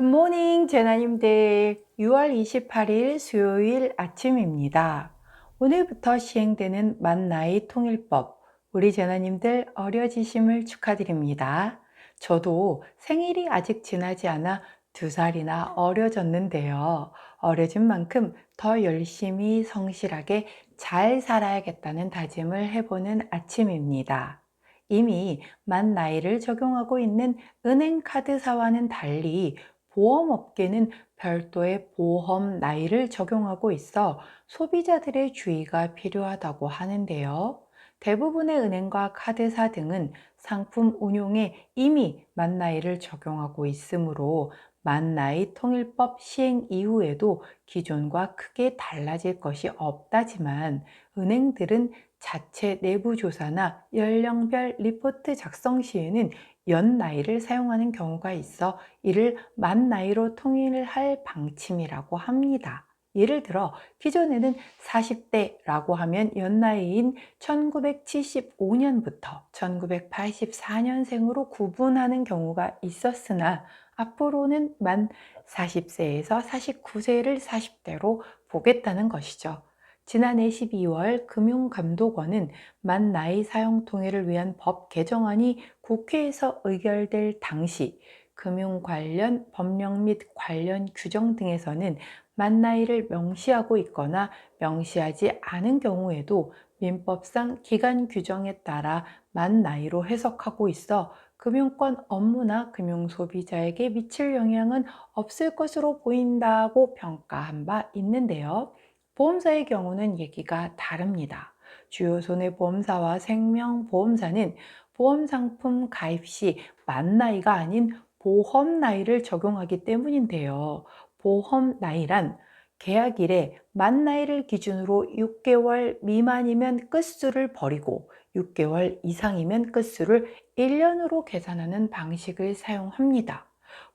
굿모닝 제나님들 6월 28일 수요일 아침입니다. 오늘부터 시행되는 만나의 통일법 우리 제나님들 어려지심을 축하드립니다. 저도 생일이 아직 지나지 않아 2살이나 어려졌는데요. 어려진 만큼 더 열심히 성실하게 잘 살아야겠다는 다짐을 해보는 아침입니다. 이미 만 나이를 적용하고 있는 은행카드사와는 달리 보험업계는 별도의 보험 나이를 적용하고 있어 소비자들의 주의가 필요하다고 하는데요. 대부분의 은행과 카드사 등은 상품 운용에 이미 만 나이를 적용하고 있으므로 만 나이 통일법 시행 이후에도 기존과 크게 달라질 것이 없다지만 은행들은 자체 내부 조사나 연령별 리포트 작성 시에는 연 나이를 사용하는 경우가 있어 이를 만 나이로 통일할 방침이라고 합니다. 예를 들어 기존에는 40대라고 하면 연나이인 1975년부터 1984년생으로 구분하는 경우가 있었으나 앞으로는 만 40세에서 49세를 40대로 보겠다는 것이죠. 지난해 12월 금융감독원은 만 나이 사용 통일을 위한 법 개정안이 국회에서 의결될 당시 금융 관련 법령 및 관련 규정 등에서는 만 나이를 명시하고 있거나 명시하지 않은 경우에도 민법상 기간 규정에 따라 만 나이로 해석하고 있어 금융권 업무나 금융 소비자에게 미칠 영향은 없을 것으로 보인다고 평가한 바 있는데요. 보험사의 경우는 얘기가 다릅니다. 주요 손해보험사와 생명보험사는 보험상품 가입 시 만 나이가 아닌 보험 나이를 적용하기 때문인데요. 보험 나이란 계약일에 만 나이를 기준으로 6개월 미만이면 끝수를 버리고 6개월 이상이면 끝수를 1년으로 계산하는 방식을 사용합니다.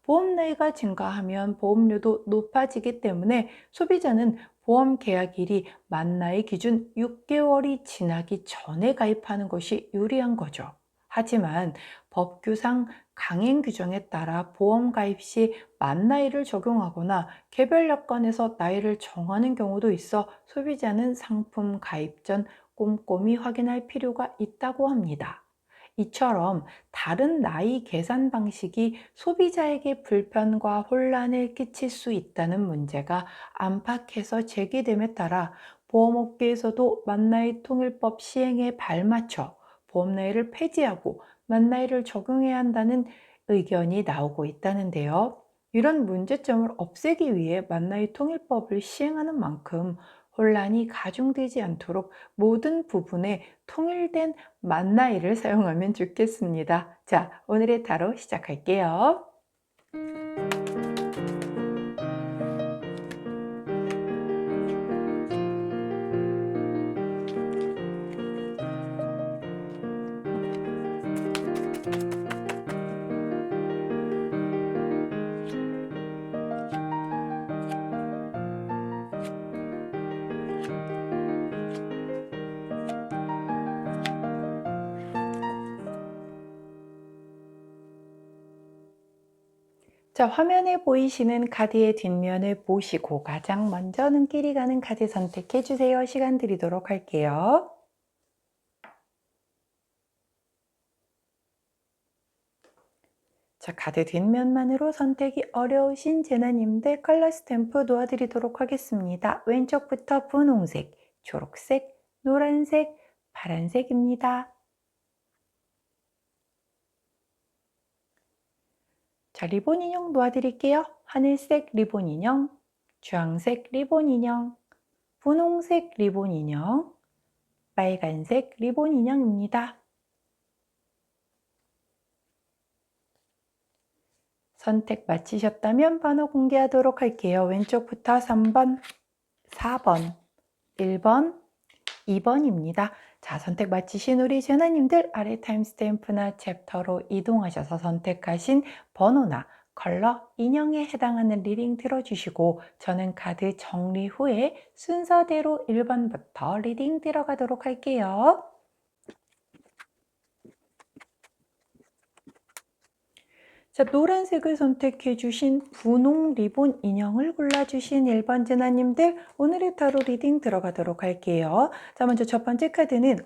보험 나이가 증가하면 보험료도 높아지기 때문에 소비자는 보험 계약일이 만 나이 기준 6개월이 지나기 전에 가입하는 것이 유리한 거죠. 하지만 법규상 강행 규정에 따라 보험 가입 시 만 나이를 적용하거나 개별 약관에서 나이를 정하는 경우도 있어 소비자는 상품 가입 전 꼼꼼히 확인할 필요가 있다고 합니다. 이처럼 다른 나이 계산 방식이 소비자에게 불편과 혼란을 끼칠 수 있다는 문제가 안팎에서 제기됨에 따라 보험업계에서도 만나이 통일법 시행에 발맞춰 보험 나이를 폐지하고 만 나이를 적용해야 한다는 의견이 나오고 있다는데요. 이런 문제점을 없애기 위해 만 나이 통일법을 시행하는 만큼 혼란이 가중되지 않도록 모든 부분에 통일된 만 나이를 사용하면 좋겠습니다. 자, 오늘의 타로 시작할게요. 자, 화면에 보이시는 카드의 뒷면을 보시고 가장 먼저 눈길이 가는 카드 선택해 주세요. 시간 드리도록 할게요. 자, 카드 뒷면만으로 선택이 어려우신 제나님들 컬러 스탬프 도와드리도록 하겠습니다. 왼쪽부터 분홍색, 초록색, 노란색, 파란색입니다. 자, 리본 인형 도와드릴게요. 하늘색 리본 인형, 주황색 리본 인형, 분홍색 리본 인형, 빨간색 리본 인형입니다. 선택 마치셨다면 번호 공개하도록 할게요. 왼쪽부터 3번, 4번, 1번, 2번입니다. 자, 선택 마치신 우리 제나님들 아래 타임스탬프나 챕터로 이동하셔서 선택하신 번호나 컬러, 인형에 해당하는 리딩 들어주시고 저는 카드 정리 후에 순서대로 1번부터 리딩 들어가도록 할게요. 자, 노란색을 선택해 주신 분홍 리본 인형을 골라주신 1번 진아님들, 오늘의 타로 리딩 들어가도록 할게요. 자, 먼저 첫 번째 카드는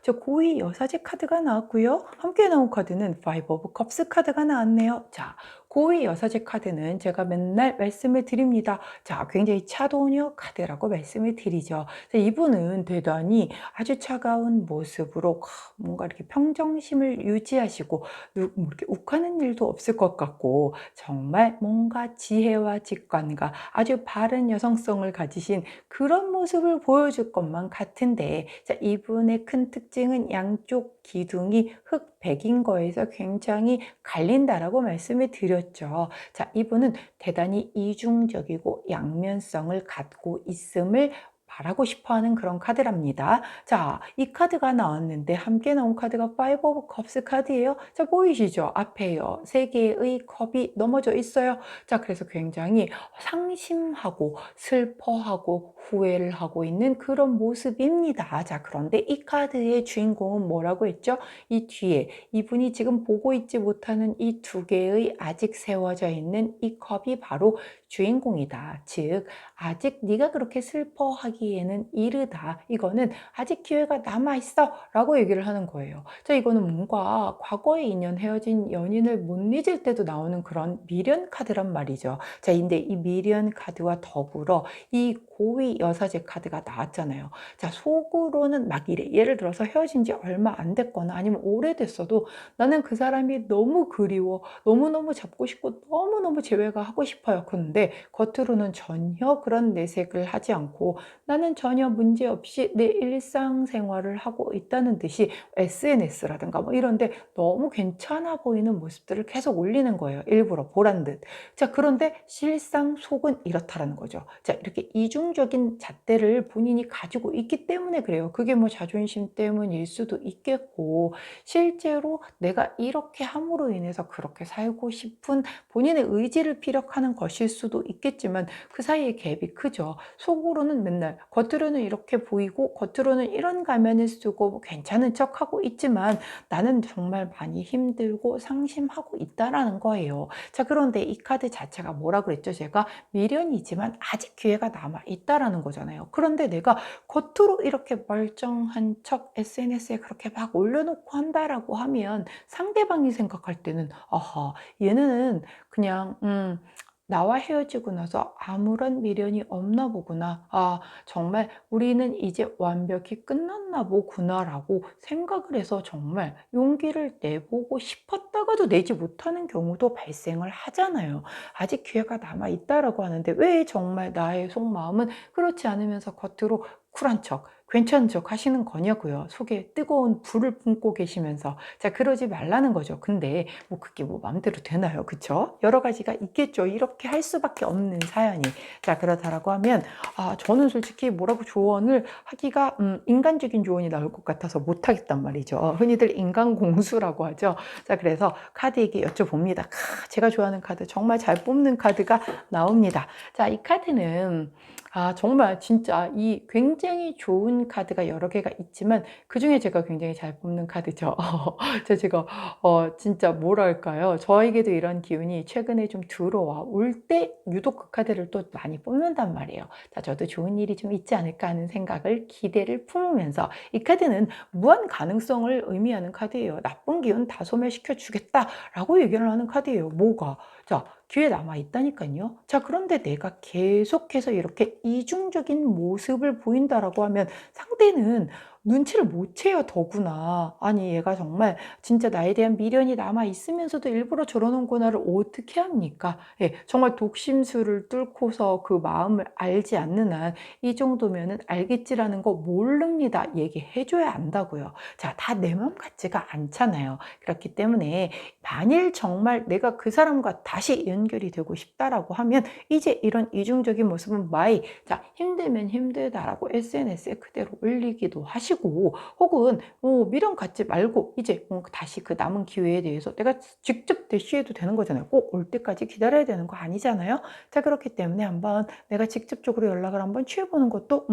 저 고위 여사제 카드가 나왔고요. 함께 나온 카드는 Five of Cups 카드가 나왔네요. 자, 고위 여사제 카드는 제가 맨날 말씀을 드립니다. 자, 굉장히 차도녀 카드라고 말씀을 드리죠. 자, 이분은 대단히 아주 차가운 모습으로 뭔가 이렇게 평정심을 유지하시고 뭐 이렇게 욱하는 일도 없을 것 같고, 정말 뭔가 지혜와 직관과 아주 바른 여성성을 가지신 그런 모습을 보여줄 것만 같은데, 자, 이분의 큰 특징은 양쪽 기둥이 흑백인 거에서 굉장히 갈린다라고 말씀을 드렸죠. 자, 이분은 대단히 이중적이고 양면성을 갖고 있음을 말하고 싶어 하는 그런 카드랍니다. 자, 이 카드가 나왔는데 함께 나온 카드가 Five of Cups 카드예요. 자, 보이시죠? 앞에요. 세 개의 컵이 넘어져 있어요. 자, 그래서 굉장히 상심하고 슬퍼하고 후회를 하고 있는 그런 모습입니다. 자, 그런데 이 카드의 주인공은 뭐라고 했죠? 이 뒤에 이분이 지금 보고 있지 못하는 이 두 개의 아직 세워져 있는 이 컵이 바로 주인공이다. 즉, 아직 네가 그렇게 슬퍼하기에는 이르다. 이거는 아직 기회가 남아있어 라고 얘기를 하는 거예요. 자, 이거는 뭔가 과거의 인연, 헤어진 연인을 못 잊을 때도 나오는 그런 미련 카드란 말이죠. 자, 근데 이 미련 카드와 더불어 이 고위 여사제 카드가 나왔잖아요. 자, 속으로는 막 이래. 예를 들어서 헤어진 지 얼마 안 됐거나 아니면 오래됐어도 나는 그 사람이 너무 그리워, 너무너무 잡고 싶고 너무너무 재회가 하고 싶어요. 그런데 겉으로는 전혀 그런 내색을 하지 않고 나는 전혀 문제없이 내 일상생활을 하고 있다는 듯이 SNS라든가 뭐 이런데 너무 괜찮아 보이는 모습들을 계속 올리는 거예요. 일부러 보란 듯. 자, 그런데 실상 속은 이렇다라는 거죠. 자, 이렇게 이중적인 잣대를 본인이 가지고 있기 때문에 그래요. 그게 뭐 자존심 때문일 수도 있겠고, 실제로 내가 이렇게 함으로 인해서 그렇게 살고 싶은 본인의 의지를 피력하는 것일 수도 있겠지만 그 사이에 갭이 크죠. 속으로는 맨날 겉으로는 이렇게 보이고 겉으로는 이런 가면을 쓰고 뭐 괜찮은 척하고 있지만 나는 정말 많이 힘들고 상심하고 있다라는 거예요. 자, 그런데 이 카드 자체가 뭐라 그랬죠? 제가 미련이지만 아직 기회가 남아 있다라는 거잖아요. 그런데 내가 겉으로 이렇게 멀쩡한 척 SNS에 그렇게 막 올려놓고 한다라고 하면 상대방이 생각할 때는 아하, 얘는 그냥 나와 헤어지고 나서 아무런 미련이 없나 보구나. 아, 정말 우리는 이제 완벽히 끝났나 보구나라고 생각을 해서 정말 용기를 내보고 싶었다가도 내지 못하는 경우도 발생을 하잖아요. 아직 기회가 남아 있다라고 하는데 왜 정말 나의 속마음은 그렇지 않으면서 겉으로 쿨한 척, 괜찮은 척 하시는 거냐고요. 속에 뜨거운 불을 뿜고 계시면서. 자, 그러지 말라는 거죠. 근데 뭐 그게 뭐 마음대로 되나요? 그쵸? 여러 가지가 있겠죠. 이렇게 할 수밖에 없는 사연이. 자, 그렇다라고 하면 저는 솔직히 뭐라고 조언을 하기가 인간적인 조언이 나올 것 같아서 못하겠단 말이죠. 흔히들 인간공수라고 하죠. 자, 그래서 카드에게 여쭤봅니다. 제가 좋아하는 카드, 정말 잘 뽑는 카드가 나옵니다. 자, 이 카드는 정말 진짜 이 굉장히 좋은 카드가 여러 개가 있지만 그중에 제가 굉장히 잘 뽑는 카드죠. 제가 진짜 뭐랄까요? 저에게도 이런 기운이 최근에 좀 들어와 올 때 유독 그 카드를 또 많이 뽑는단 말이에요. 자, 저도 좋은 일이 좀 있지 않을까 하는 생각을, 기대를 품으면서 이 카드는 무한 가능성을 의미하는 카드예요. 나쁜 기운 다 소멸시켜 주겠다라고 얘기를 하는 카드예요. 뭐가? 자, 기회 남아 있다니까요. 자, 그런데 내가 계속해서 이렇게 이중적인 모습을 보인다라고 하면 상대는 눈치를 못 채요, 더구나. 아니, 얘가 정말 진짜 나에 대한 미련이 남아 있으면서도 일부러 저러는 거나를 어떻게 합니까? 예, 정말 독심술을 뚫고서 그 마음을 알지 않는 한 이 정도면은 알겠지라는 거 모릅니다. 얘기해줘야 안다고요. 자, 다 내 맘 같지가 않잖아요. 그렇기 때문에 만일 정말 내가 그 사람과 다시 연결이 되고 싶다라고 하면 이제 이런 이중적인 모습은 자, 힘들면 힘들다라고 SNS에 그대로 올리기도 하시고 하시고, 혹은 미련 갖지 말고 이제 다시 그 남은 기회에 대해서 내가 직접 대시해도 되는 거잖아요. 꼭 올 때까지 기다려야 되는 거 아니잖아요. 자, 그렇기 때문에 한번 내가 직접적으로 연락을 한번 취해보는 것도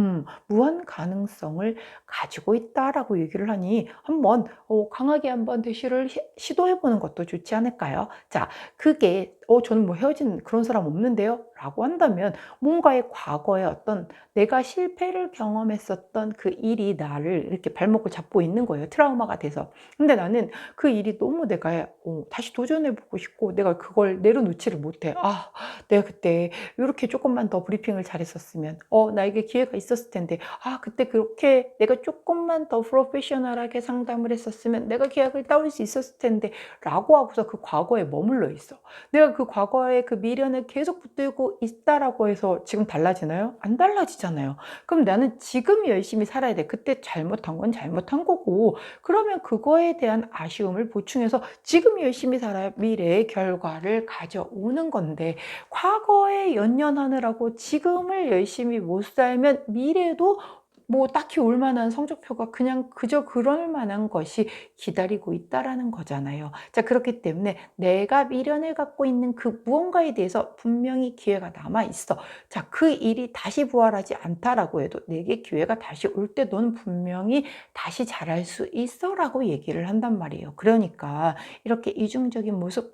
무한 가능성을 가지고 있다라고 얘기를 하니, 한번 강하게 한번 대시를 시도해보는 것도 좋지 않을까요? 자, 그게 저는 뭐 헤어진 그런 사람 없는데요 라고 한다면, 뭔가의 과거에 어떤 내가 실패를 경험했었던 그 일이 나를 이렇게 발목을 잡고 있는 거예요. 트라우마가 돼서. 근데 나는 그 일이 너무 내가 다시 도전해보고 싶고, 내가 그걸 내려놓지를 못해. 아, 내가 그때 이렇게 조금만 더 브리핑을 잘했었으면, 나에게 기회가 있었을 텐데, 아, 그때 그렇게 내가 조금만 더 프로페셔널하게 상담을 했었으면 내가 계약을 따올 수 있었을 텐데 라고 하고서 그 과거에 머물러 있어. 내가 그 과거에 그 미련을 계속 붙들고 있다라고 해서 지금 달라지나요? 안 달라지잖아요. 그럼 나는 지금 열심히 살아야 돼. 그때 잘못한 건 잘못한 거고, 그러면 그거에 대한 아쉬움을 보충해서 지금 열심히 살아야 미래의 결과를 가져오는 건데, 과거에 연연하느라고 지금을 열심히 못 살면 미래도 뭐 딱히 올 만한 성적표가 그냥 그저 그럴 만한 것이 기다리고 있다라는 거잖아요. 자, 그렇기 때문에 내가 미련을 갖고 있는 그 무언가에 대해서 분명히 기회가 남아 있어. 자, 그 일이 다시 부활하지 않다라고 해도 내게 기회가 다시 올 때 너는 분명히 다시 잘할 수 있어라고 얘기를 한단 말이에요. 그러니까 이렇게 이중적인 모습,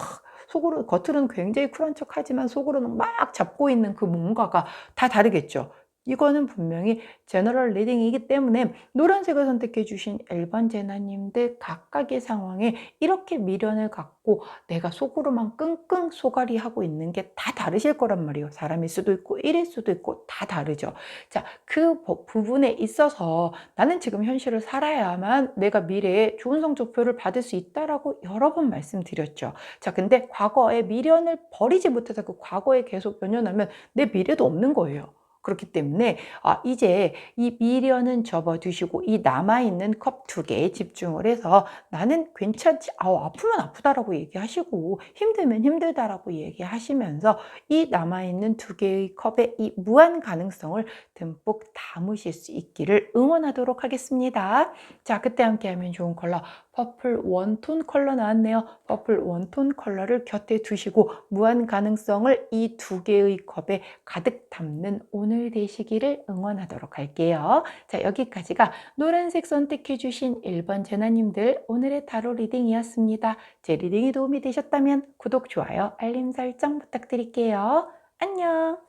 속으로 겉으로는 굉장히 쿨한 척하지만 속으로는 막 잡고 있는 그 뭔가가 다 다르겠죠. 이거는 분명히 제너럴 리딩이기 때문에 노란색을 선택해 주신 1번 제나님들 각각의 상황에 이렇게 미련을 갖고 내가 속으로만 끙끙 소갈이 하고 있는 게 다 다르실 거란 말이에요. 사람일 수도 있고 일일 수도 있고 다 다르죠. 자, 그 부분에 있어서 나는 지금 현실을 살아야만 내가 미래에 좋은 성적표를 받을 수 있다라고 여러 번 말씀드렸죠. 자, 근데 과거에 미련을 버리지 못해서 그 과거에 계속 연연하면 내 미래도 없는 거예요. 그렇기 때문에 이제 이 미련은 접어두시고 이 남아있는 컵 2개에 집중을 해서 나는 괜찮지, 아프면 아프다라고 얘기하시고 힘들면 힘들다라고 얘기하시면서 이 남아있는 2개의 컵에 이 무한 가능성을 듬뿍 담으실 수 있기를 응원하도록 하겠습니다. 자, 그때 함께하면 좋은 컬러 퍼플 원톤 컬러 나왔네요. 퍼플 원톤 컬러를 곁에 두시고 무한 가능성을 이 2개의 컵에 가득 담는 오늘 되시기를 응원하도록 할게요. 자, 여기까지가 노란색 선택해 주신 1번 제나님들 오늘의 타로 리딩이었습니다. 제 리딩이 도움이 되셨다면 구독, 좋아요, 알림 설정 부탁드릴게요. 안녕!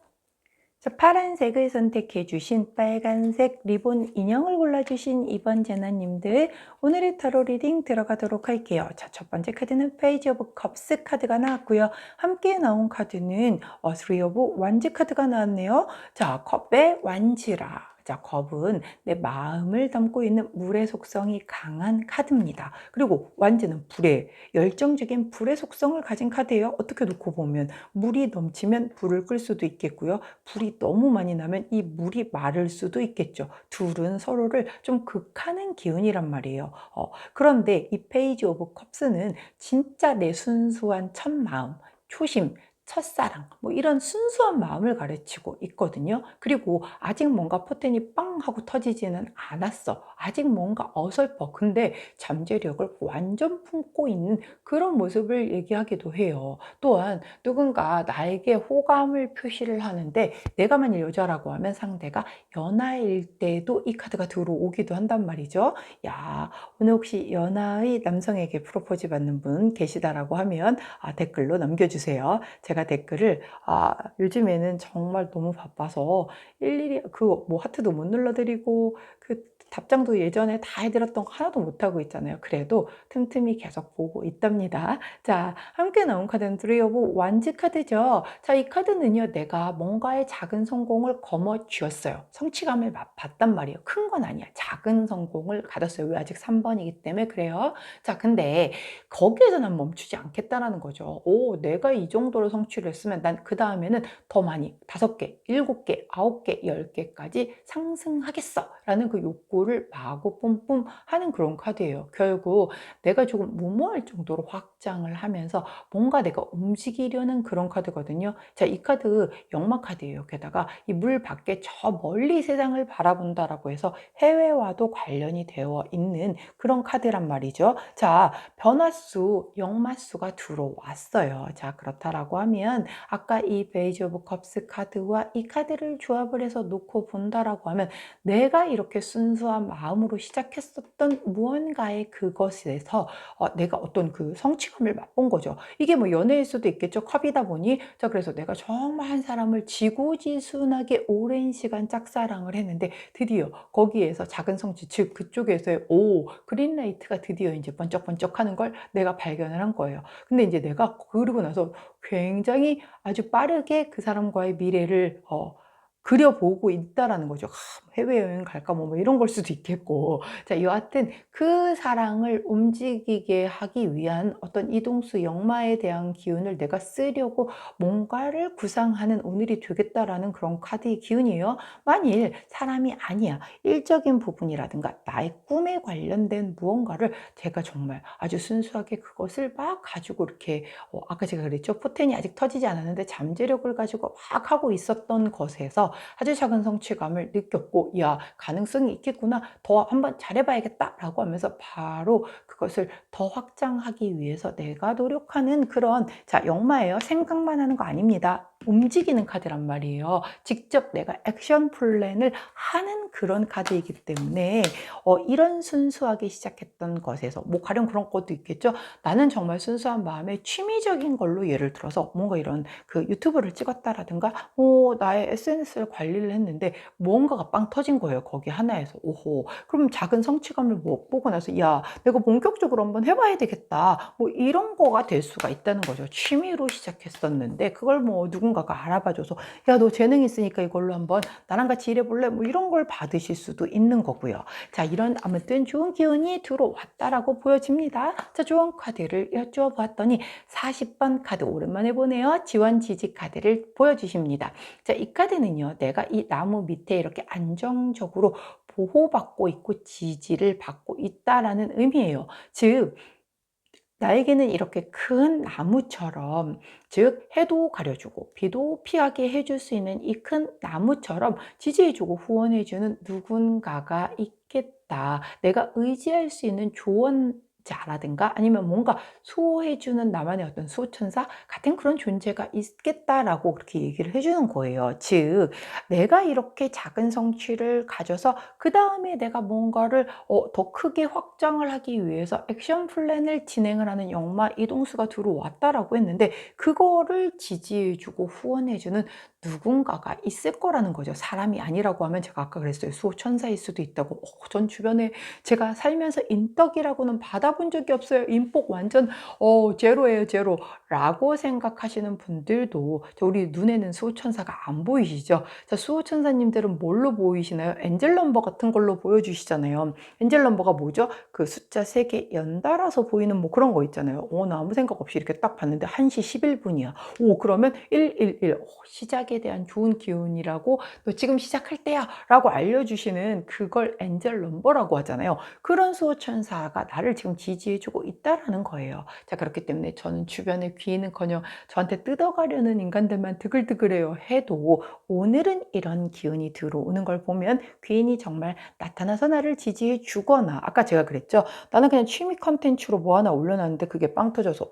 자, 파란색을 선택해 주신 빨간색 리본 인형을 골라주신 2번 제나님들 오늘의 타로 리딩 들어가도록 할게요. 자, 첫 번째 카드는 페이지 오브 컵스 카드가 나왔고요. 함께 나온 카드는 쓰리 오브 완즈 카드가 나왔네요. 자, 컵의 완즈라. 자, 컵은 내 마음을 담고 있는 물의 속성이 강한 카드입니다. 그리고 완즈는 불의, 열정적인 불의 속성을 가진 카드예요. 어떻게 놓고 보면 물이 넘치면 불을 끌 수도 있겠고요. 불이 너무 많이 나면 이 물이 마를 수도 있겠죠. 둘은 서로를 좀 극하는 기운이란 말이에요. 그런데 이 페이지 오브 컵스는 진짜 내 순수한 첫 마음, 초심, 첫사랑, 뭐 이런 순수한 마음을 가르치고 있거든요. 그리고 아직 뭔가 포텐이 빵 하고 터지지는 않았어. 아직 뭔가 어설퍼. 근데 잠재력을 완전 품고 있는 그런 모습을 얘기하기도 해요. 또한 누군가 나에게 호감을 표시를 하는데 내가 만일 여자라고 하면 상대가 연하일 때도 이 카드가 들어오기도 한단 말이죠. 야, 오늘 혹시 연하의 남성에게 프로포즈 받는 분 계시다라고 하면 댓글로 남겨주세요. 제가 댓글을 요즘에는 정말 너무 바빠서 일일이 그 뭐 하트도 못 눌러드리고 그 답장도 예전에 다 해드렸던 거 하나도 못하고 있잖아요. 그래도 틈틈이 계속 보고 있답니다. 자, 함께 나온 카드는 쓰리 오브 완즈 카드죠. 자, 이 카드는요, 내가 뭔가의 작은 성공을 거머쥐었어요. 성취감을 맛봤단 말이에요. 큰 건 아니야. 작은 성공을 가졌어요. 왜? 아직 3번이기 때문에 그래요. 자, 근데 거기에서 난 멈추지 않겠다라는 거죠. 내가 이 정도로 성취를 했으면 난 그 다음에는 더 많이 5개, 7개, 9개, 10개까지 상승하겠어 라는 그 욕구를 기도를 마구 뿜뿜 하는 그런 카드예요. 결국 내가 조금 무모할 정도로 확장을 하면서 뭔가 내가 움직이려는 그런 카드거든요. 자, 이 카드 역마 카드예요. 게다가 이 물 밖에 저 멀리 세상을 바라본다라고 해서 해외와도 관련이 되어 있는 그런 카드란 말이죠. 자, 변화수, 역마수가 들어왔어요. 자, 그렇다라고 하면 아까 이 베이지 오브 컵스 카드와 이 카드를 조합을 해서 놓고 본다라고 하면 내가 이렇게 순수한 마음으로 시작했었던 무언가의 그것에서 내가 어떤 그 성취감을 맛본 거죠. 이게 뭐 연애일 수도 있겠죠. 컵이다 보니. 자, 그래서 내가 정말 한 사람을 지고지순하게 오랜 시간 짝사랑을 했는데 드디어 거기에서 작은 성취, 즉 그쪽에서의 그린라이트가 드디어 이제 번쩍번쩍하는 걸 내가 발견을 한 거예요. 근데 이제 내가 그러고 나서 굉장히 아주 빠르게 그 사람과의 미래를 그려보고 있다라는 거죠. 해외여행 갈까 뭐 이런 걸 수도 있겠고. 자, 여하튼 그 사랑을 움직이게 하기 위한 어떤 이동수 역마에 대한 기운을 내가 쓰려고 뭔가를 구상하는 오늘이 되겠다라는 그런 카드의 기운이에요. 만일 사람이 아니야, 일적인 부분이라든가 나의 꿈에 관련된 무언가를 제가 정말 아주 순수하게 그것을 막 가지고 이렇게 아까 제가 그랬죠. 포텐이 아직 터지지 않았는데 잠재력을 가지고 막 하고 있었던 것에서 아주 작은 성취감을 느꼈고, 야, 가능성이 있겠구나, 더 한번 잘해봐야겠다 라고 하면서 바로 그것을 더 확장하기 위해서 내가 노력하는 그런, 자, 역마예요. 생각만 하는 거 아닙니다. 움직이는 카드란 말이에요. 직접 내가 액션 플랜을 하는 그런 카드이기 때문에 이런 순수하게 시작했던 것에서 뭐 가령 그런 것도 있겠죠. 나는 정말 순수한 마음에 취미적인 걸로 예를 들어서 뭔가 이런 그 유튜브를 찍었다라든가 나의 SNS를 관리를 했는데 뭔가가 빵 터진 거예요. 거기 하나에서. 오호. 그럼 작은 성취감을 못 보고 나서 야, 내가 본격적으로 한번 해봐야 되겠다. 뭐 이런 거가 될 수가 있다는 거죠. 취미로 시작했었는데 그걸 뭐 누군가가 알아봐줘서 야, 너 재능 있으니까 이걸로 한번 나랑 같이 일해볼래? 뭐 이런 걸 받으실 수도 있는 거고요. 자, 이런 아무튼 좋은 기운이 들어왔다라고 보여집니다. 자, 좋은 카드를 여쭤봤더니 40번 카드 오랜만에 보네요. 지원 지지 카드를 보여주십니다. 자, 이 카드는요, 내가 이 나무 밑에 이렇게 안정적으로 보호받고 있고 지지를 받고 있다라는 의미예요. 즉, 나에게는 이렇게 큰 나무처럼, 즉 해도 가려주고 비도 피하게 해줄 수 있는 이 큰 나무처럼 지지해주고 후원해주는 누군가가 있겠다. 내가 의지할 수 있는 조언자라든가 아니면 뭔가 수호해주는 나만의 어떤 수호천사 같은 그런 존재가 있겠다라고 그렇게 얘기를 해주는 거예요. 즉, 내가 이렇게 작은 성취를 가져서 그 다음에 내가 뭔가를 더 크게 확장을 하기 위해서 액션 플랜을 진행을 하는 역마 이동수가 들어왔다라고 했는데 그거를 지지해주고 후원해주는 누군가가 있을 거라는 거죠. 사람이 아니라고 하면 제가 아까 그랬어요. 수호천사일 수도 있다고. 전 주변에 제가 살면서 인덕이라고는 받아본 적이 없어요. 인복 완전 제로예요, 제로 라고 생각하시는 분들도 우리 눈에는 수호천사가 안 보이시죠? 자, 수호천사님들은 뭘로 보이시나요? 엔젤 넘버 같은 걸로 보여주시잖아요. 엔젤 넘버가 뭐죠? 그 숫자 3개 연달아서 보이는 뭐 그런 거 있잖아요. 나 아무 생각 없이 이렇게 딱 봤는데 1시 11분이야. 그러면 111. 시작에 대한 좋은 기운이라고, 너 지금 시작할 때야 라고 알려주시는 그걸 엔젤 넘버라고 하잖아요. 그런 수호천사가 나를 지금 지지해주고 있다라는 거예요. 자, 그렇기 때문에 저는 주변에 귀인은커녕 저한테 뜯어가려는 인간들만 드글드글해요 해도 오늘은 이런 기운이 들어오는 걸 보면 귀인이 정말 나타나서 나를 지지해 주거나, 아까 제가 그랬죠. 나는 그냥 취미 컨텐츠로 뭐 하나 올려놨는데 그게 빵 터져서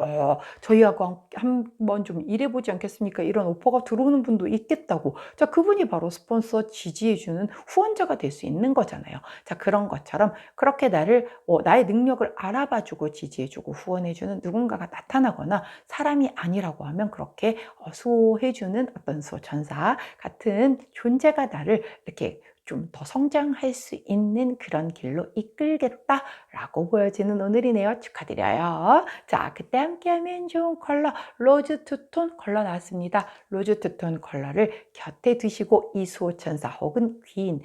저희하고 한번 좀 일해보지 않겠습니까? 이런 오퍼가 들어오는 분도 있겠다고. 자, 그분이 바로 스폰서 지지해주는 후원자가 될 수 있는 거잖아요. 자, 그런 것처럼 그렇게 나를 나의 능력을 알아봐주고 지지해주고 후원해주는 누군가가 나타나거나, 사람이 아니라고 하면 그렇게 수호해주는 어떤 수호천사 같은 존재가 나를 이렇게 좀 더 성장할 수 있는 그런 길로 이끌겠다 라고 보여지는 오늘이네요. 축하드려요. 자, 그때 함께하면 좋은 컬러 로즈 투톤 컬러 나왔습니다. 로즈 투톤 컬러를 곁에 두시고 이 수호천사 혹은 귀인,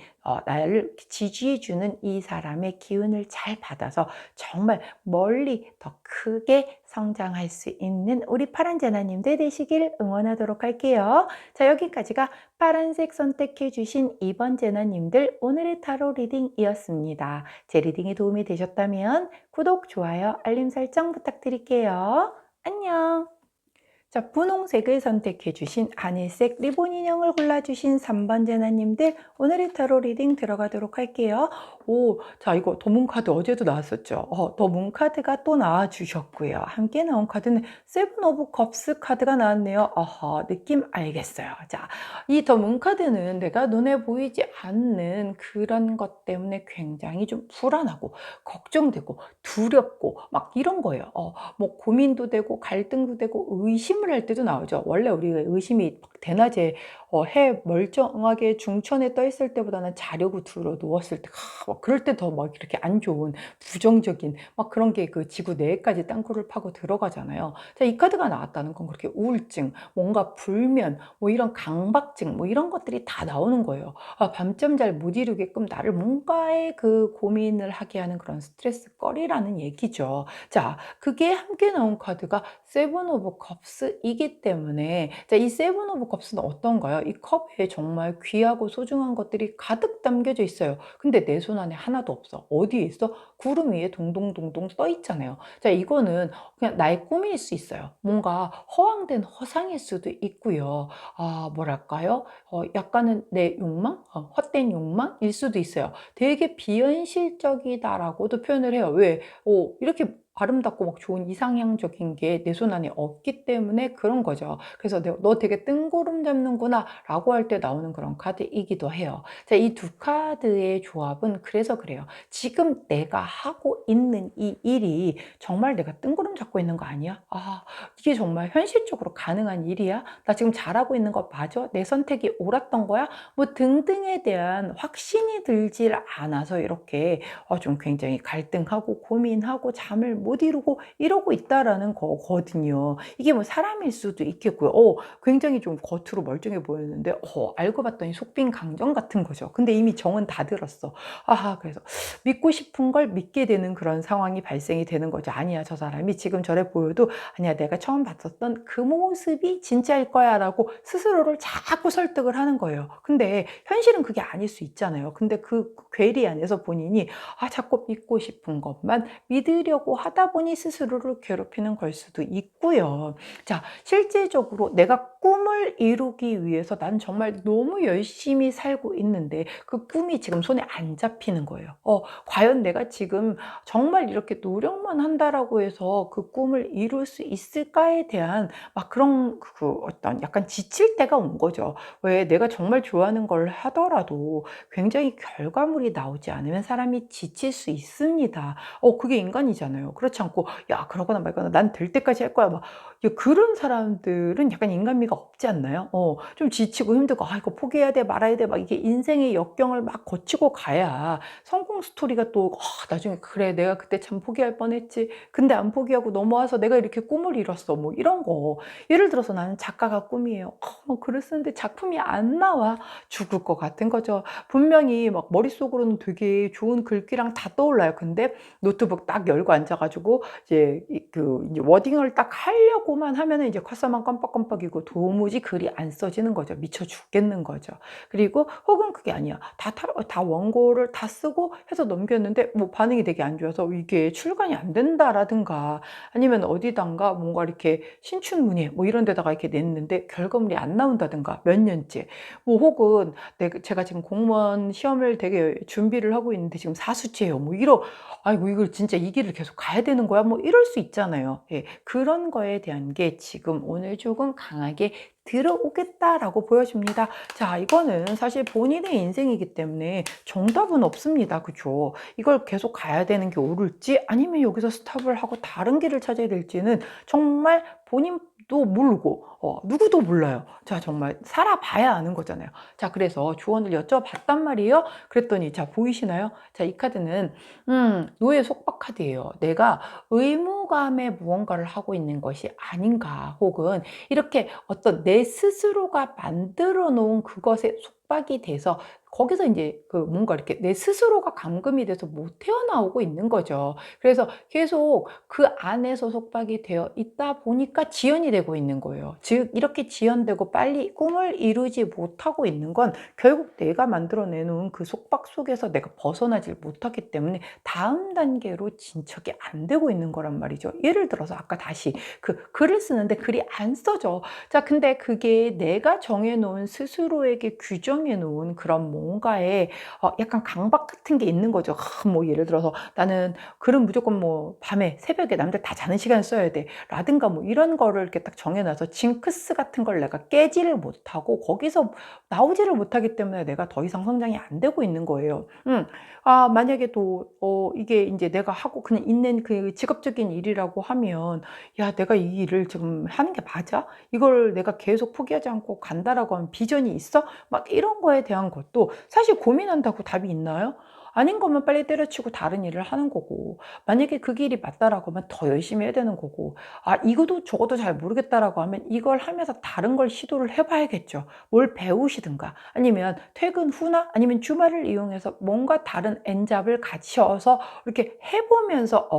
나를 지지해주는 이 사람의 기운을 잘 받아서 정말 멀리 더 크게 성장할 수 있는 우리 파란 제나님들 되시길 응원하도록 할게요. 자, 여기까지가 파란색 선택해 주신 2번 제나님들 오늘의 타로 리딩이었습니다. 제 리딩이 도움이 되셨다면 구독, 좋아요, 알림 설정 부탁드릴게요. 안녕. 자, 분홍색을 선택해 주신 하늘색 리본 인형을 골라주신 3번 제나님들 오늘의 타로 리딩 들어가도록 할게요. 오, 자, 이거 더문 카드 어제도 나왔었죠. 더문 카드가 또 나와주셨고요. 함께 나온 카드는 세븐 오브 컵스 카드가 나왔네요. 느낌 알겠어요. 자, 이 더문 카드는 내가 눈에 보이지 않는 그런 것 때문에 굉장히 좀 불안하고 걱정되고 두렵고 막 이런 거예요. 뭐 고민도 되고 갈등도 되고 의심을 할 때도 나오죠. 원래 우리가 의심이 대낮에 해 멀쩡하게 중천에 떠 있을 때보다는 자려고 들어 누웠을 때 막 그럴 때 더 막 이렇게 안 좋은 부정적인 막 그런 게 그 지구 내까지 땅굴을 파고 들어가잖아요. 자, 이 카드가 나왔다는 건 그렇게 우울증, 뭔가 불면, 뭐 이런 강박증, 뭐 이런 것들이 다 나오는 거예요. 밤잠 잘 못 이루게끔 나를 뭔가에 그 고민을 하게 하는 그런 스트레스거리라는 얘기죠. 자, 그게 함께 나온 카드가 세븐 오브 컵스이기 때문에, 자, 이 세븐 오브 컵스는 어떤가요? 이 컵에 정말 귀하고 소중한 것들이 가득 담겨져 있어요. 근데 내 손 안에 하나도 없어. 어디에 있어? 구름 위에 동동동동 떠 있잖아요. 자, 이거는 그냥 나의 꿈일 수 있어요. 뭔가 허황된 허상일 수도 있고요. 뭐랄까요? 약간은 내 욕망? 헛된 욕망일 수도 있어요. 되게 비현실적이다라고도 표현을 해요. 왜? 이렇게 아름답고 막 좋은 이상향적인 게 내 손 안에 없기 때문에 그런 거죠. 그래서 너 되게 뜬구름 잡는구나 라고 할 때 나오는 그런 카드이기도 해요. 자, 이 두 카드의 조합은 그래서 그래요. 지금 내가 하고 있는 이 일이 정말 내가 뜬구름 잡고 있는 거 아니야? 이게 정말 현실적으로 가능한 일이야? 나 지금 잘하고 있는 거 맞아? 내 선택이 옳았던 거야? 뭐 등등에 대한 확신이 들질 않아서 이렇게 좀 굉장히 갈등하고 고민하고 잠을 못 이루고 이러고 있다라는 거거든요. 이게 뭐 사람일 수도 있겠고요. 굉장히 좀 겉으로 멀쩡해 보였는데 알고 봤더니 속빈 강정 같은 거죠. 근데 이미 정은 다 들었어. 그래서 믿고 싶은 걸 믿게 되는 그런 상황이 발생이 되는 거죠. 아니야, 저 사람이 지금 저래 보여도 아니야, 내가 처음 봤었던 그 모습이 진짜일 거야 라고 스스로를 자꾸 설득을 하는 거예요. 근데 현실은 그게 아닐 수 있잖아요. 근데 그 괴리 안에서 본인이 자꾸 믿고 싶은 것만 믿으려고 하다 보니 스스로를 괴롭히는 걸 수도 있고요. 자, 실제적으로 내가 꿈을 이루기 위해서 난 정말 너무 열심히 살고 있는데 그 꿈이 지금 손에 안 잡히는 거예요. 과연 내가 지금 정말 이렇게 노력만 한다라고 해서 그 꿈을 이룰 수 있을까에 대한 막 그런 그 어떤 약간 지칠 때가 온 거죠. 왜 내가 정말 좋아하는 걸 하더라도 굉장히 결과물이 나오지 않으면 사람이 지칠 수 있습니다. 그게 인간이잖아요. 그렇지 않고 야, 그러거나 말거나 난 될 때까지 할 거야. 막 그런 사람들은 약간 인간미가 없지 않나요? 좀 지치고 힘들고 이거 포기해야 돼 말아야 돼 막 이게 인생의 역경을 막 거치고 가야 성공 스토리가 또 나중에 그래 내가 그때 참 포기할 뻔했지. 근데 안 포기하고 넘어와서 내가 이렇게 꿈을 이뤘어. 뭐 이런 거. 예를 들어서 나는 작가가 꿈이에요. 뭐 글을 쓰는데 작품이 안 나와. 죽을 것 같은 거죠. 분명히 막 머릿속으로는 되게 좋은 글귀랑 다 떠올라요. 근데 노트북 딱 열고 앉아가지고 이제 이제 워딩을 딱 하려고만 하면은 이제 컷사만 깜빡깜빡이고 도무지 글이 안 써지는 거죠. 미쳐 죽겠는 거죠. 그리고 혹은 그게 아니야. 다 원고를 다 쓰고 해서 넘겼는데 뭐 반응이 되게 안 좋아서 이게 출간이 안 된다라든가 아니면 어디단가 뭔가 이렇게 신춘문예 뭐 이런 데다가 이렇게 냈는데 결과물이 안 나온다든가 몇 년째 뭐 혹은 제가 지금 공무원 시험을 되게 준비를 하고 있는데 지금 사수째예요. 뭐 아이고 이걸 진짜 이 길을 계속 가야 되는 거야? 뭐 이럴 수 있잖아요. 예, 그런 거에 대한 게 지금 오늘 조금 강하게 들어오겠다라고 보여집니다. 자, 이거는 사실 본인의 인생이기 때문에 정답은 없습니다. 그죠? 이걸 계속 가야 되는 게 옳을지 아니면 여기서 스탑을 하고 다른 길을 찾아야 될지는 정말 본인도 모르고 누구도 몰라요. 자, 정말 살아봐야 아는 거잖아요. 자, 그래서 조언을 여쭤봤단 말이에요. 그랬더니 자, 보이시나요? 자, 이 카드는 노예 속박 카드예요. 내가 의무감에 무언가를 하고 있는 것이 아닌가, 혹은 이렇게 어떤 내 스스로가 만들어 놓은 그것에 속박이 돼서 거기서 이제 그 뭔가 이렇게 내 스스로가 감금이 돼서 못 헤어나오고 있는 거죠. 그래서 계속 그 안에서 속박이 되어 있다 보니까 지연이 되고 있는 거예요. 즉 이렇게 지연되고 빨리 꿈을 이루지 못하고 있는 건 결국 내가 만들어 내놓은 그 속박 속에서 내가 벗어나질 못하기 때문에 다음 단계로 진척이 안 되고 있는 거란 말이죠. 예를 들어서 아까 다시 그 글을 쓰는데 글이 안 써져. 자, 근데 그게 내가 정해놓은 스스로에게 규정해놓은 그런 뭔가에 약간 강박 같은 게 있는 거죠. 뭐 예를 들어서 나는 글은 무조건 뭐 밤에 새벽에 남들 다 자는 시간에 써야 돼 라든가 뭐 이런 거를 이렇게 딱 정해놔서 징크스 같은 걸 내가 깨지를 못하고 거기서 나오지를 못하기 때문에 내가 더 이상 성장이 안 되고 있는 거예요. 만약에 또 이게 이제 내가 하고 그냥 있는 그 직업적인 일이라고 하면 야, 내가 이 일을 지금 하는 게 맞아? 이걸 내가 계속 포기하지 않고 간다라고 하면 비전이 있어? 막 이런 거에 대한 것도 사실 고민한다고 답이 있나요? 아닌 거면 빨리 때려치고 다른 일을 하는 거고, 만약에 그 길이 맞다라고 하면 더 열심히 해야 되는 거고, 이것도 저것도 잘 모르겠다라고 하면 이걸 하면서 다른 걸 시도를 해봐야겠죠. 뭘 배우시든가, 아니면 퇴근 후나 아니면 주말을 이용해서 뭔가 다른 엔잡을 갖춰서 이렇게 해보면서,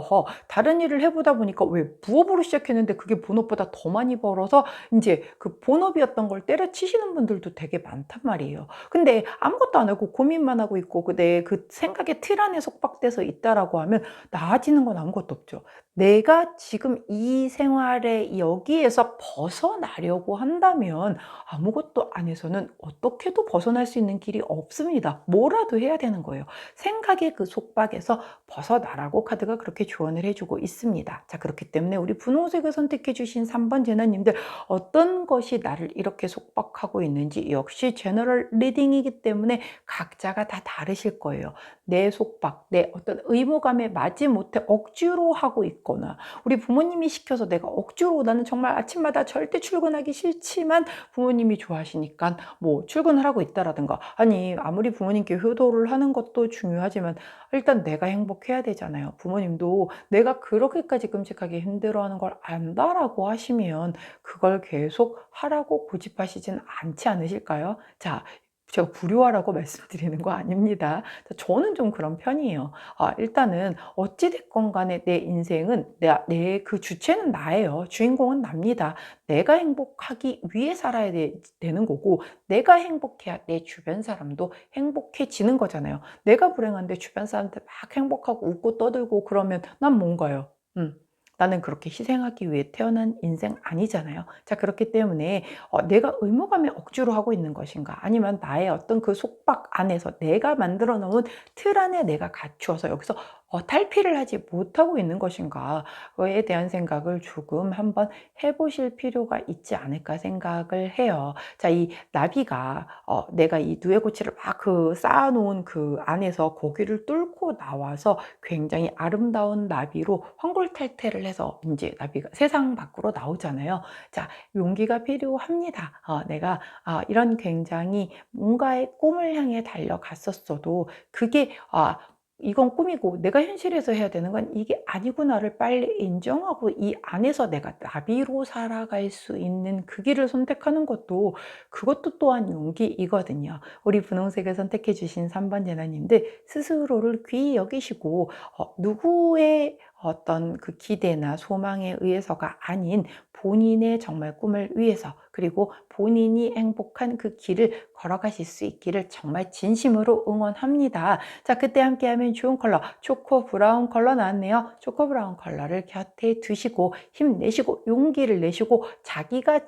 다른 일을 해보다 보니까 왜 부업으로 시작했는데 그게 본업보다 더 많이 벌어서 이제 그 본업이었던 걸 때려치시는 분들도 되게 많단 말이에요. 근데 아무것도 안 하고 고민만 하고 있고 내 그 생각의 틀 안에 속박돼서 있다라고 하면 나아지는 건 아무것도 없죠. 내가 지금 이 생활에 여기에서 벗어나려고 한다면 아무것도 안 해서는 어떻게도 벗어날 수 있는 길이 없습니다. 뭐라도 해야 되는 거예요. 생각의 그 속박에서 벗어나라고 카드가 그렇게 조언을 해주고 있습니다. 자, 그렇기 때문에 우리 분홍색을 선택해 주신 3번 제나님들, 어떤 것이 나를 이렇게 속박하고 있는지 역시 제너럴 리딩이기 때문에 각자가 다 다르실 거예요. 내 속박, 내 어떤 의무감에 맞지 못해 억지로 하고 있거나, 우리 부모님이 시켜서 내가 억지로, 나는 정말 아침마다 절대 출근하기 싫지만 부모님이 좋아하시니까 뭐 출근을 하고 있다라든가, 아니 아무리 부모님께 효도를 하는 것도 중요하지만 일단 내가 행복해야 되잖아요. 부모님도 내가 그렇게까지 끔찍하게 힘들어하는 걸 안다라고 하시면 그걸 계속 하라고 고집하시진 않지 않으실까요? 자, 제가 불효하라고 말씀드리는 거 아닙니다. 저는 좀 그런 편이에요. 일단은 어찌됐건 간에 내 인생은 내 그 주체는 나예요. 주인공은 납니다. 내가 행복하기 위해 살아야 되는 거고, 내가 행복해야 내 주변 사람도 행복해지는 거잖아요. 내가 불행한데 주변 사람들 막 행복하고 웃고 떠들고 그러면 난 뭔가요? 나는 그렇게 희생하기 위해 태어난 인생 아니잖아요. 자, 그렇기 때문에 내가 의무감에 억지로 하고 있는 것인가, 아니면 나의 어떤 그 속박 안에서 내가 만들어 놓은 틀 안에 내가 갇혀서 여기서 탈피를 하지 못하고 있는 것인가에 대한 생각을 조금 한번 해보실 필요가 있지 않을까 생각을 해요. 자, 이 나비가 내가 이 누에고치를 막 그 쌓아놓은 그 안에서 고기를 뚫고 나와서 굉장히 아름다운 나비로 황골탈퇴를 해서 이제 나비가 세상 밖으로 나오잖아요. 자, 용기가 필요합니다. 내가 이런 굉장히 뭔가의 꿈을 향해 달려갔었어도 그게 이건 꿈이고 내가 현실에서 해야 되는 건 이게 아니구나를 빨리 인정하고 이 안에서 내가 나비로 살아갈 수 있는 그 길을 선택하는 것도, 그것도 또한 용기이거든요. 우리 분홍색을 선택해 주신 3번 제나님들, 스스로를 귀히 여기시고 누구의 어떤 그 기대나 소망에 의해서가 아닌 본인의 정말 꿈을 위해서, 그리고 본인이 행복한 그 길을 걸어가실 수 있기를 정말 진심으로 응원합니다. 자, 그때 함께하면 좋은 컬러 초코 브라운 컬러 나왔네요. 초코 브라운 컬러를 곁에 두시고 힘내시고 용기를 내시고 자기가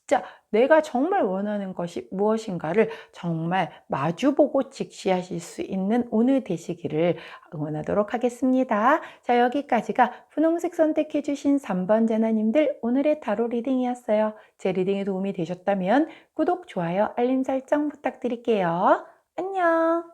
진짜 내가 정말 원하는 것이 무엇인가를 정말 마주보고 직시하실 수 있는 오늘 되시기를 응원하도록 하겠습니다. 자, 여기까지가 분홍색 선택해 주신 3번 재나님들 오늘의 타로 리딩이었어요. 제 리딩에 도움이 되셨다면 구독, 좋아요, 알림 설정 부탁드릴게요. 안녕.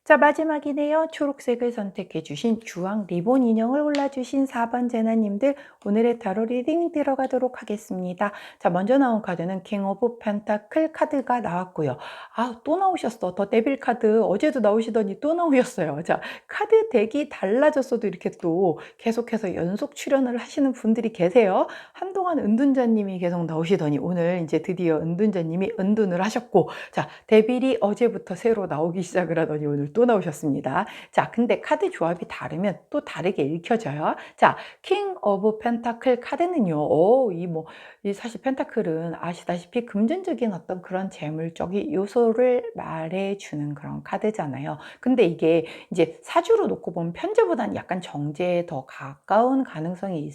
자, 마지막이네요. 초록색을 선택해 주신 주황 리본 인형을 골라주신 4번 재나님들 오늘의 타로 리딩 들어가도록 하겠습니다. 자, 먼저 나온 카드는 킹 오브 펜타클 카드가 나왔고요. 아, 또 나오셨어. 더 데빌 카드. 어제도 나오시더니 또 나오셨어요. 자, 카드 덱이 달라졌어도 이렇게 또 계속해서 연속 출연을 하시는 분들이 계세요. 한동안 은둔자님이 계속 나오시더니 오늘 이제 드디어 은둔자님이 은둔을 하셨고, 자, 데빌이 어제부터 새로 나오기 시작을 하더니 오늘 또 나오셨습니다. 자, 근데 카드 조합이 다르면 또 다르게 읽혀져요. 자, 킹 오브 펜타클 카드는요. 이 사실 펜타클은 아시다시피 금전적인 어떤 그런 재물적인 요소를 말해주는 그런 카드잖아요. 근데 이게 이제 사주로 놓고 보면 편제보다는 약간 정제에 더 가까운 가능성이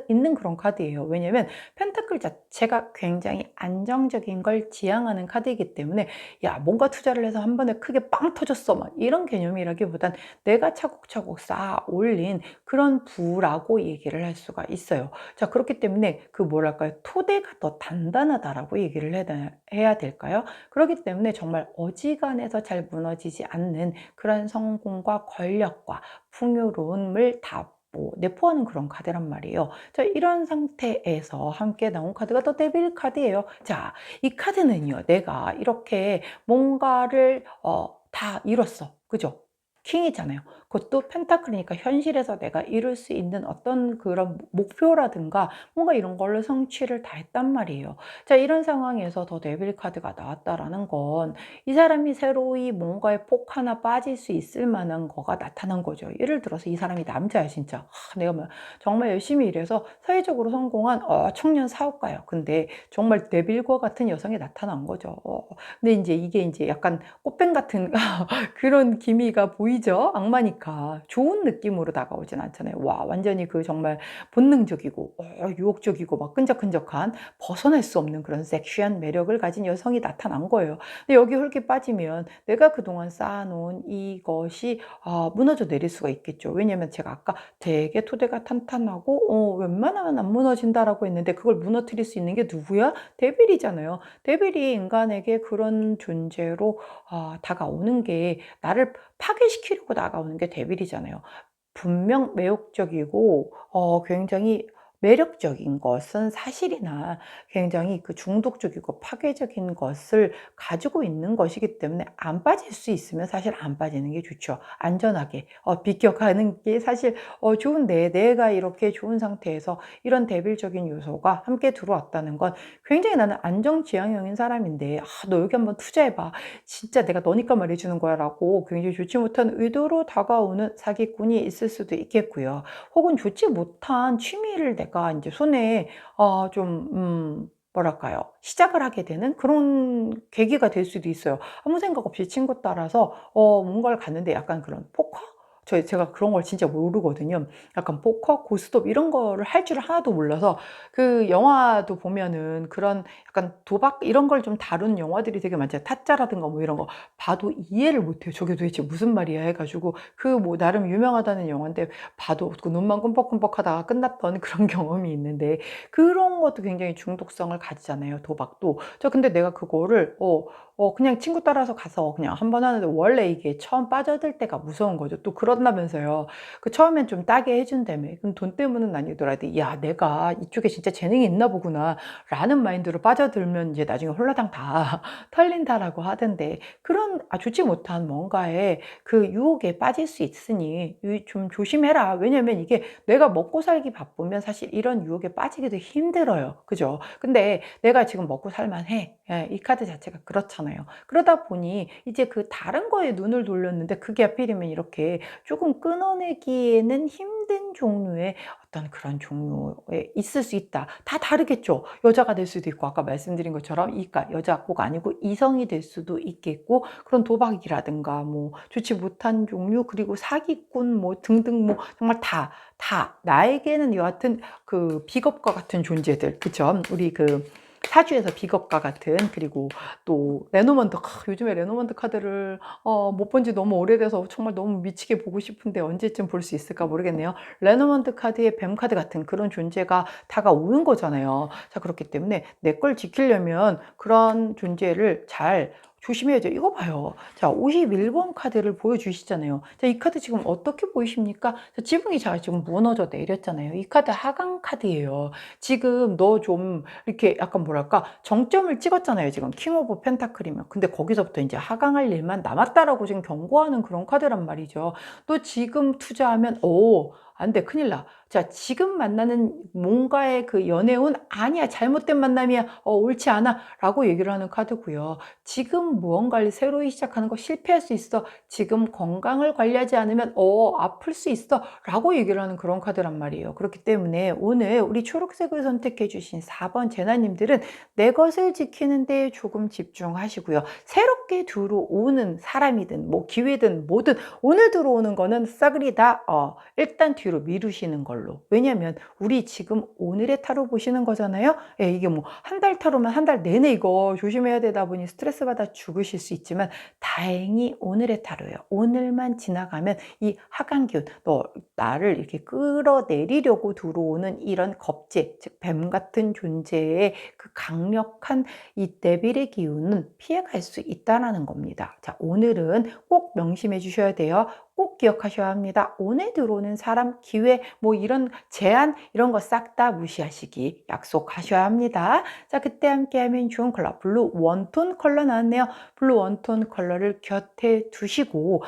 있는 그런 카드예요. 왜냐면 펜타클 자체가 굉장히 안정적인 걸 지향하는 카드이기 때문에 야, 뭔가 투자를 해서 한 번에 크게 빵 터졌어 막 이런 개념이라기보단 내가 차곡차곡 쌓아 올린 그런 부라고 얘기를 할 수가 있어요. 자, 그렇기 때문에 그 뭐랄까요, 토대가 더 단단하다라고 얘기를 해야 될까요? 그렇기 때문에 정말 어지간해서 잘 무너지지 않는 그런 성공과 권력과 풍요로움을 다 내포하는 그런 카드란 말이에요. 자, 이런 상태에서 함께 나온 카드가 더 데빌 카드예요. 자, 이 카드는요, 내가 이렇게 뭔가를 다 이뤘어. 그죠? 킹이잖아요. 그것도 펜타클이니까 현실에서 내가 이룰 수 있는 어떤 그런 목표라든가 뭔가 이런 걸로 성취를 다 했단 말이에요. 자, 이런 상황에서 더 데빌 카드가 나왔다라는 건 이 사람이 새로이 뭔가에 폭 하나 빠질 수 있을 만한 거가 나타난 거죠. 예를 들어서 이 사람이 남자야, 진짜. 내가 뭐 정말 열심히 일해서 사회적으로 성공한 청년 사업가예요. 근데 정말 데빌과 같은 여성이 나타난 거죠. 근데 이제 이게 이제 약간 꽃뱀 같은 그런 기미가 보이죠? 악마니까. 좋은 느낌으로 다가오진 않잖아요. 와, 완전히 그 정말 본능적이고, 유혹적이고, 막 끈적끈적한, 벗어날 수 없는 그런 섹시한 매력을 가진 여성이 나타난 거예요. 근데 여기 홀기 빠지면 내가 그동안 쌓아놓은 이것이 무너져 내릴 수가 있겠죠. 왜냐면 제가 아까 되게 토대가 탄탄하고, 웬만하면 안 무너진다라고 했는데 그걸 무너뜨릴 수 있는 게 누구야? 데빌이잖아요. 데빌이 인간에게 그런 존재로 다가오는 게 나를 파괴시키려고 다가오는 게 데빌이잖아요. 분명 매혹적이고 굉장히 매력적인 것은 사실이나 굉장히 그 중독적이고 파괴적인 것을 가지고 있는 것이기 때문에 안 빠질 수 있으면 사실 안 빠지는 게 좋죠. 안전하게 비껴가는 게 사실 좋은데 내가 이렇게 좋은 상태에서 이런 대빌적인 요소가 함께 들어왔다는 건 굉장히 나는 안정지향형인 사람인데 너 여기 한번 투자해봐. 진짜 내가 너니까 말해주는 거야 라고 굉장히 좋지 못한 의도로 다가오는 사기꾼이 있을 수도 있겠고요. 혹은 좋지 못한 취미를 내가 이제 손에 뭐랄까요, 시작을 하게 되는 그런 계기가 될 수도 있어요. 아무 생각 없이 친구 따라서 뭔가를 갔는데 약간 그런 포커? 제가 그런 걸 진짜 모르거든요. 약간 포커, 고스톱 이런 거를 할 줄 하나도 몰라서 그 영화도 보면은 그런 약간 도박 이런 걸 좀 다룬 영화들이 되게 많잖아요. 타짜라든가 뭐 이런 거 봐도 이해를 못해요. 저게 도대체 무슨 말이야 해가지고 그 뭐 나름 유명하다는 영화인데 봐도 그 눈만 끔뻑끔뻑 하다가 끝났던 그런 경험이 있는데 그런 것도 굉장히 중독성을 가지잖아요. 도박도. 근데 내가 그거를 그냥 친구 따라서 가서 그냥 한번 하는데 원래 이게 처음 빠져들 때가 무서운 거죠. 또 그런다면서요. 그 처음엔 좀 따게 해준다며. 그럼 돈 때문은 아니더라도 야, 내가 이쪽에 진짜 재능이 있나 보구나 라는 마인드로 빠져들면 이제 나중에 홀라당 다 털린다라고 하던데 그런 좋지 못한 뭔가에 그 유혹에 빠질 수 있으니 좀 조심해라. 왜냐면 이게 내가 먹고 살기 바쁘면 사실 이런 유혹에 빠지기도 힘들어요. 그죠? 근데 내가 지금 먹고 살만해. 예, 이 카드 자체가 그렇잖아요. 그러다 보니 이제 그 다른 거에 눈을 돌렸는데 그게 하필이면 이렇게 조금 끊어내기에는 힘든 종류의 어떤 그런 종류에 있을 수 있다. 다 다르겠죠. 여자가 될 수도 있고 아까 말씀드린 것처럼 여자 꼭 아니고 이성이 될 수도 있겠고 그런 도박이라든가 뭐 좋지 못한 종류 그리고 사기꾼 뭐 등등 뭐 정말 다 나에게는 여하튼 그 비겁과 같은 존재들 그쵸? 우리 그 사주에서 비겁과 같은, 그리고 또 레노먼트, 요즘에 레노먼트 카드를 못 본 지 너무 오래돼서 정말 너무 미치게 보고 싶은데 언제쯤 볼 수 있을까 모르겠네요. 레노먼트 카드의 뱀 카드 같은 그런 존재가 다가오는 거잖아요. 자, 그렇기 때문에 내 걸 지키려면 그런 존재를 잘 조심해야죠. 이거 봐요. 자, 51번 카드를 보여주시잖아요. 자, 이 카드 지금 어떻게 보이십니까? 자, 지붕이 잘 지금 무너져 내렸잖아요. 이 카드 하강 카드예요. 지금 너 좀 이렇게 약간 뭐랄까 정점을 찍었잖아요. 지금 킹 오브 펜타클이면. 근데 거기서부터 이제 하강할 일만 남았다라고 지금 경고하는 그런 카드란 말이죠. 또 지금 투자하면 안 돼, 큰일 나. 자, 지금 만나는 뭔가의 그 연애운 아니야, 잘못된 만남이야, 옳지 않아 라고 얘기를 하는 카드고요. 지금 무언가를 새로이 시작하는 거 실패할 수 있어. 지금 건강을 관리하지 않으면 아플 수 있어 라고 얘기를 하는 그런 카드란 말이에요. 그렇기 때문에 오늘 우리 초록색을 선택해 주신 4번 제나님들은 내 것을 지키는 데 조금 집중하시고요. 새롭게 들어오는 사람이든 뭐 기회든 뭐든 오늘 들어오는 거는 싸그리 다 일단 뒤로 미루시는 걸로. 왜냐면 우리 지금 오늘의 타로 보시는 거잖아요. 예, 이게 뭐 한 달 타로면 한 달 내내 이거 조심해야 되다 보니 스트레스 받아 죽으실 수 있지만 다행히 오늘의 타로예요. 오늘만 지나가면 이 하강기운, 나를 이렇게 끌어내리려고 들어오는 이런 겁재, 즉 뱀 같은 존재의 그 강력한 이 데빌의 기운은 피해갈 수 있다라는 겁니다. 자, 오늘은 꼭 명심해 주셔야 돼요. 꼭 기억하셔야 합니다. 오늘 들어오는 사람, 기회, 뭐 이런 제안, 이런 거 싹 다 무시하시기 약속하셔야 합니다. 자, 그때 함께하면 좋은 컬러, 블루 원톤 컬러 나왔네요. 블루 원톤 컬러를 곁에 두시고,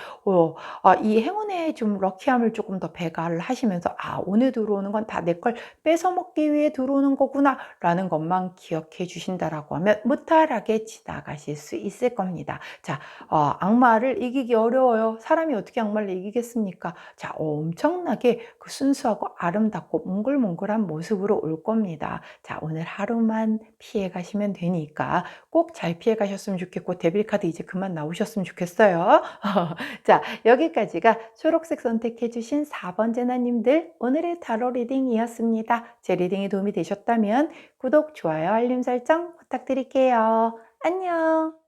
이 행운의 좀 럭키함을 조금 더 배가를 하시면서, 오늘 들어오는 건 다 내 걸 뺏어 먹기 위해 들어오는 거구나, 라는 것만 기억해 주신다라고 하면 무탈하게 지나가실 수 있을 겁니다. 자, 악마를 이기기 어려워요. 사람이 어떻게 악마를 이기겠습니까? 자, 엄청나게 그 순수하고 아름답고 몽글몽글한 모습으로 올 겁니다. 자, 오늘 하루만 피해 가시면 되니까 꼭 잘 피해 가셨으면 좋겠고, 데빌 카드 이제 그만 나오셨으면 좋겠어요. 자, 여기까지가 초록색 선택해 주신 4번 제나님들 오늘의 타로 리딩이었습니다. 제 리딩이 도움이 되셨다면 구독, 좋아요, 알림 설정 부탁드릴게요. 안녕.